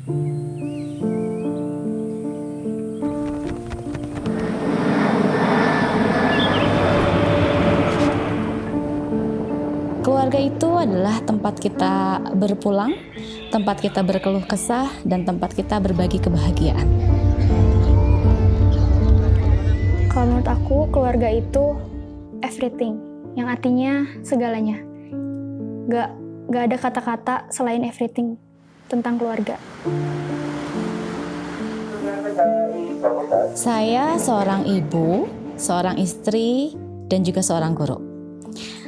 Keluarga itu adalah tempat kita berpulang, tempat kita berkeluh kesah, dan tempat kita berbagi kebahagiaan. Kalau menurut aku, keluarga itu everything, yang artinya segalanya. Gak ada kata-kata selain everything tentang keluarga. Saya seorang ibu, seorang istri, dan juga seorang guru.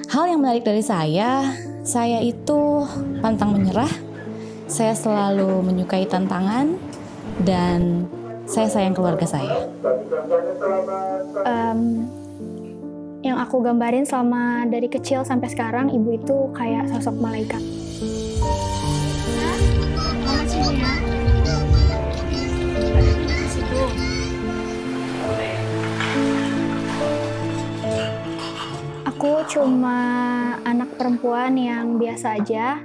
Hal yang menarik dari saya itu pantang menyerah, saya selalu menyukai tantangan, dan saya sayang keluarga saya. Yang aku gambarin selama dari kecil sampai sekarang, ibu itu kayak sosok malaikat. Aku cuma anak perempuan yang biasa aja,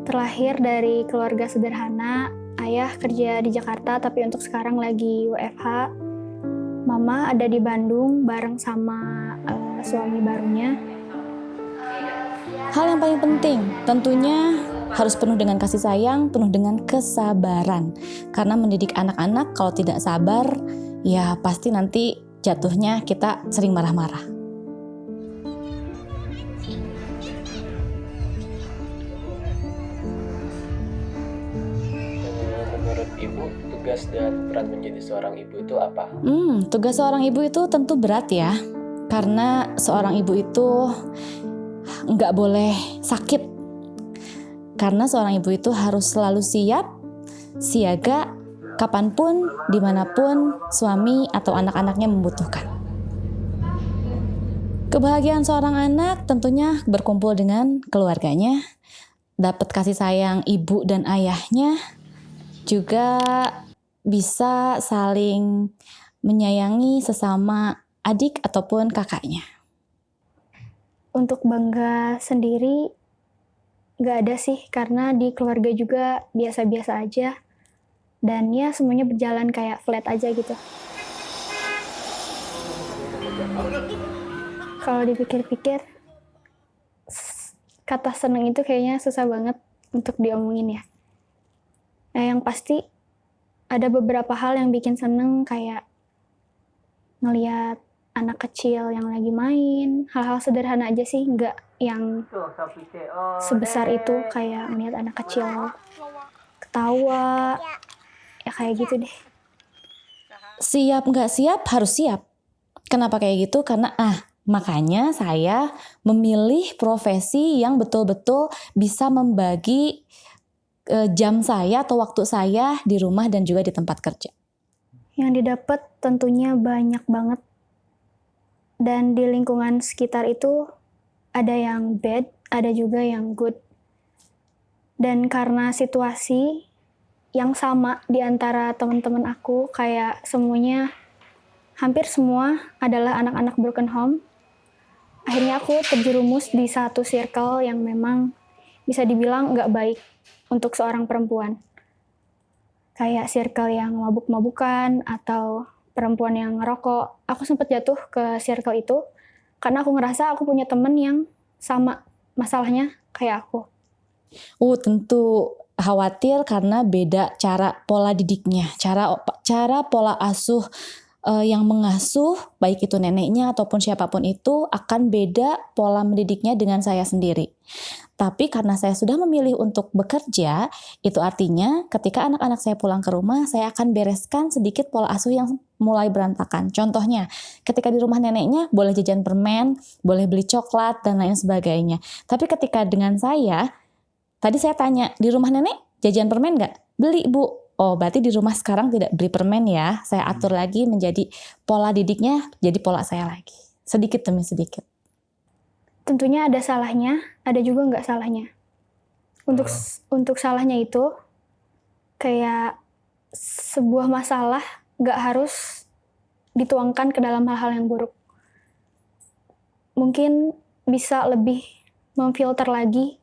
terlahir dari keluarga sederhana. Ayah kerja di Jakarta tapi untuk sekarang lagi WFH. Mama ada di Bandung bareng sama suami barunya. Hal yang paling penting tentunya harus penuh dengan kasih sayang, penuh dengan kesabaran. Karena mendidik anak-anak kalau tidak sabar, ya pasti nanti jatuhnya kita sering marah-marah. Menurut Ibu, tugas dan peran menjadi seorang ibu itu apa? Tugas seorang ibu itu tentu berat ya. Karena seorang ibu itu nggak boleh sakit. Karena seorang ibu itu harus selalu siap, siaga, kapanpun, dimanapun suami atau anak-anaknya membutuhkan. Kebahagiaan seorang anak tentunya berkumpul dengan keluarganya, dapat kasih sayang ibu dan ayahnya, juga bisa saling menyayangi sesama adik ataupun kakaknya. Untuk bangga sendiri gak ada sih, karena di keluarga juga biasa-biasa aja. Dan ya semuanya berjalan kayak flat aja gitu. Kalau dipikir-pikir, kata seneng itu kayaknya susah banget untuk diomongin ya. Nah, yang pasti ada beberapa hal yang bikin seneng, kayak ngeliat anak kecil yang lagi main, hal-hal sederhana aja sih, nggak yang sebesar itu, kayak ngeliat anak kecil ketawa, ya kayak gitu deh. Siap nggak siap, harus siap. Kenapa kayak gitu? Karena makanya saya memilih profesi yang betul-betul bisa membagi jam saya atau waktu saya di rumah dan juga di tempat kerja. Yang didapat tentunya banyak banget. Dan di lingkungan sekitar itu ada yang bad, ada juga yang good. Dan karena situasi yang sama di antara teman-teman aku, kayak hampir semua adalah anak-anak broken home. Akhirnya aku terjerumus di satu circle yang memang bisa dibilang nggak baik untuk seorang perempuan. Kayak circle yang mabuk-mabukan atau perempuan yang ngerokok. Aku sempat jatuh ke circle itu karena aku ngerasa aku punya temen yang sama masalahnya kayak aku. Tentu khawatir karena beda cara pola didiknya, cara pola asuh yang mengasuh, baik itu neneknya ataupun siapapun itu, akan beda pola mendidiknya dengan saya sendiri. Tapi karena saya sudah memilih untuk bekerja, itu artinya ketika anak-anak saya pulang ke rumah, saya akan bereskan sedikit pola asuh yang mulai berantakan. Contohnya, ketika di rumah neneknya boleh jajan permen, boleh beli coklat, dan lain sebagainya. Tapi ketika dengan saya, tadi saya tanya, di rumah nenek jajan permen nggak? Beli, Bu. Oh, berarti di rumah sekarang tidak beli permen ya. Saya atur lagi menjadi pola didiknya, jadi pola saya lagi. Sedikit demi sedikit. Tentunya ada salahnya, ada juga nggak salahnya. Untuk salahnya itu, kayak sebuah masalah nggak harus dituangkan ke dalam hal-hal yang buruk. Mungkin bisa lebih memfilter lagi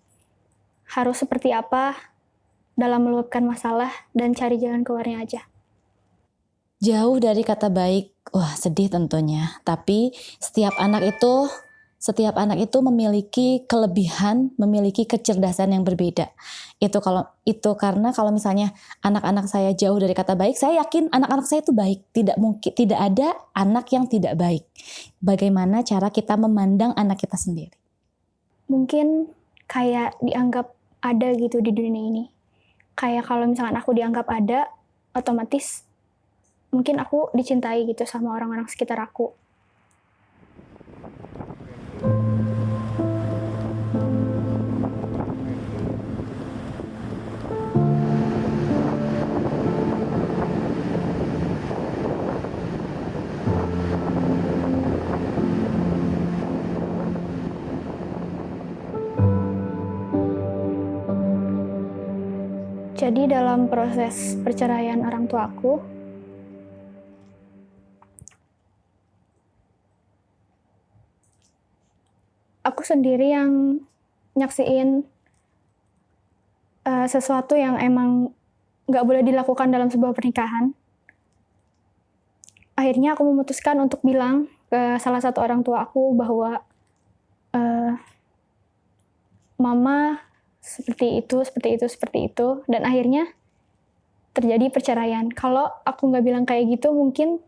harus seperti apa dalam meluapkan masalah dan cari jalan keluarnya aja. Jauh dari kata baik, wah sedih tentunya. Tapi setiap anak itu memiliki kelebihan, memiliki kecerdasan yang berbeda. Itu karena kalau misalnya anak-anak saya jauh dari kata baik, saya yakin anak-anak saya itu baik. Tidak ada anak yang tidak baik. Bagaimana cara kita memandang anak kita sendiri? Mungkin kayak dianggap ada gitu di dunia ini. Kayak kalau misalkan aku dianggap ada, otomatis mungkin aku dicintai gitu sama orang-orang sekitar aku. Jadi dalam proses perceraian orang tua aku sendiri yang nyaksiin sesuatu yang emang gak boleh dilakukan dalam sebuah pernikahan. Akhirnya aku memutuskan untuk bilang ke salah satu orang tua aku bahwa mama seperti itu, dan akhirnya terjadi perceraian. Kalau aku nggak bilang kayak gitu, mungkin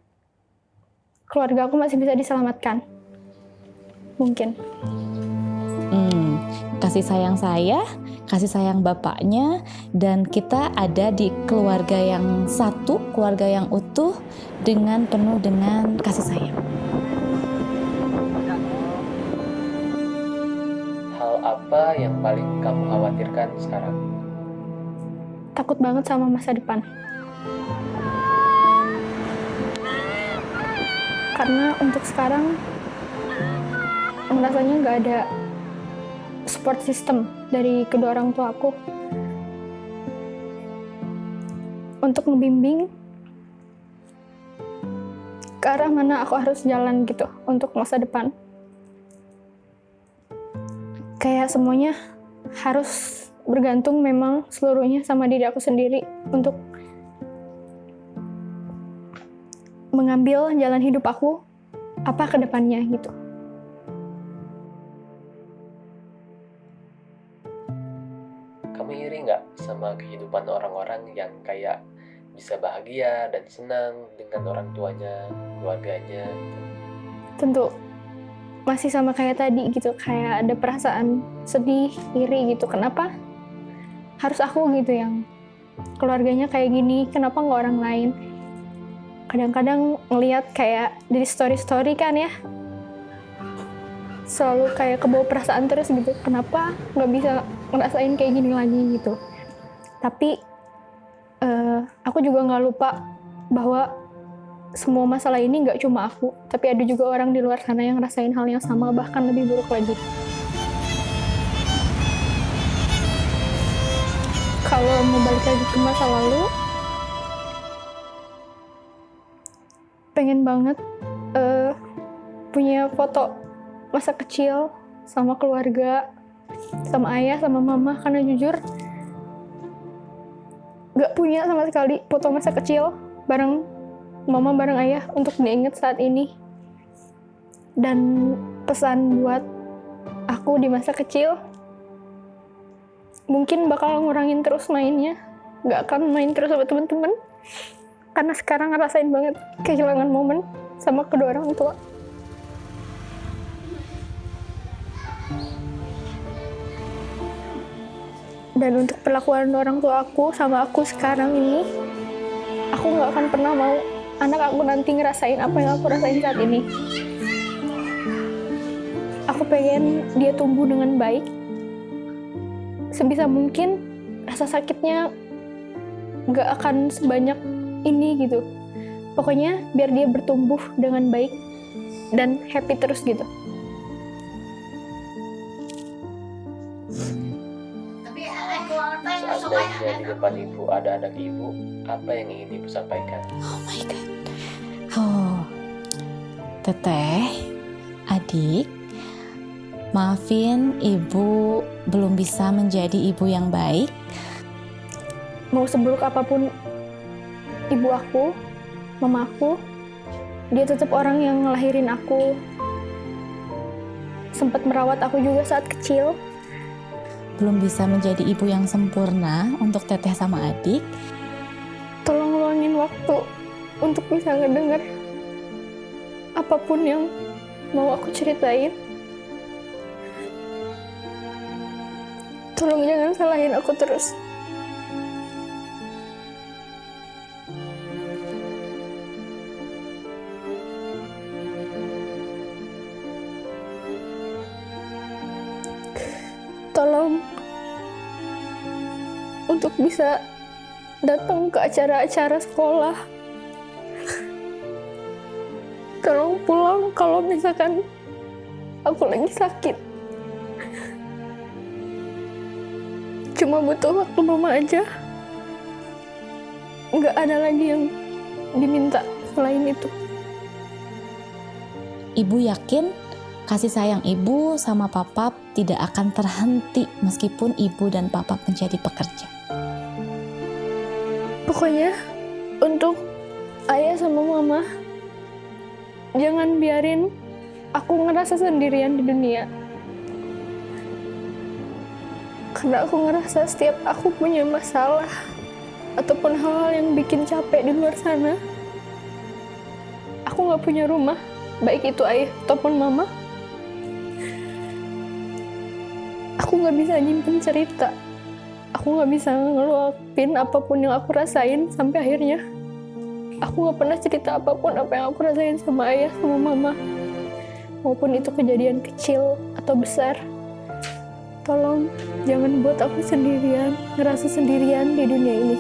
keluarga aku masih bisa diselamatkan. Mungkin. Kasih sayang saya, kasih sayang bapaknya, dan kita ada di keluarga yang satu, keluarga yang utuh, dengan penuh dengan kasih sayang. Hal apa yang paling kamu khawatirkan sekarang? Takut banget sama masa depan. Karena untuk sekarang, merasanya nggak ada support system dari kedua orang tua aku untuk membimbing ke arah mana aku harus jalan gitu untuk masa depan. Kayak semuanya harus bergantung memang seluruhnya sama diri aku sendiri untuk mengambil jalan hidup aku apa ke depannya gitu. Kamu iri nggak sama kehidupan orang-orang yang kayak bisa bahagia dan senang dengan orang tuanya, keluarganya? Tentu masih sama kayak tadi gitu, kayak ada perasaan sedih, iri gitu. Kenapa harus aku gitu yang keluarganya kayak gini, kenapa nggak orang lain? Kadang-kadang ngelihat kayak di story-story kan ya, selalu kayak kebawa perasaan terus gitu, kenapa nggak bisa ngerasain kayak gini lagi gitu. Tapi aku juga nggak lupa bahwa semua masalah ini nggak cuma aku, tapi ada juga orang di luar sana yang ngerasain hal yang sama, bahkan lebih buruk lagi. Kalau mau balik lagi ke masa lalu, pengen banget punya foto masa kecil sama keluarga, sama ayah, sama mama, karena jujur gak punya sama sekali foto masa kecil bareng mama, bareng ayah untuk diingat saat ini. Dan pesan buat aku di masa kecil, mungkin bakal ngurangin terus mainnya, gak akan main terus sama teman-teman, karena sekarang ngerasain banget kehilangan momen sama kedua orang tua. Dan untuk perlakuan orang tua aku sama aku sekarang ini, aku gak akan pernah mau anak aku nanti ngerasain apa yang aku rasain saat ini. Aku pengen dia tumbuh dengan baik. Sebisa mungkin rasa sakitnya gak akan sebanyak ini gitu. Pokoknya biar dia bertumbuh dengan baik dan happy terus gitu. Seandainya di depan ibu ada anak ibu, apa yang ingin ibu sampaikan? Oh my God. Oh, teteh, adik, maafin ibu belum bisa menjadi ibu yang baik. mau seburuk apapun ibu aku, mama aku, dia tetap orang yang ngelahirin aku, sempat merawat aku juga saat kecil. Belum bisa menjadi ibu yang sempurna untuk teteh sama adik. Tolong luangin waktu untuk bisa ngedenger apapun yang mau aku ceritain. Tolong jangan salahin aku terus. Tolong untuk bisa datang ke acara-acara sekolah. Tolong pulang kalau misalkan aku lagi sakit. Cuma butuh waktu mama aja. Nggak ada lagi yang diminta selain itu. Ibu yakin kasih sayang ibu sama papa tidak akan terhenti meskipun ibu dan papa menjadi pekerja. Pokoknya untuk ayah sama mama, jangan biarin aku ngerasa sendirian di dunia. Karena aku ngerasa setiap aku punya masalah ataupun hal-hal yang bikin capek di luar sana, aku nggak punya rumah, baik itu ayah ataupun mama. Aku nggak bisa nyimpen cerita, aku nggak bisa ngeluapin apapun yang aku rasain sampai akhirnya aku nggak pernah cerita apapun apa yang aku rasain sama ayah sama mama, maupun itu kejadian kecil atau besar. Tolong jangan buat aku sendirian, ngerasa sendirian di dunia ini.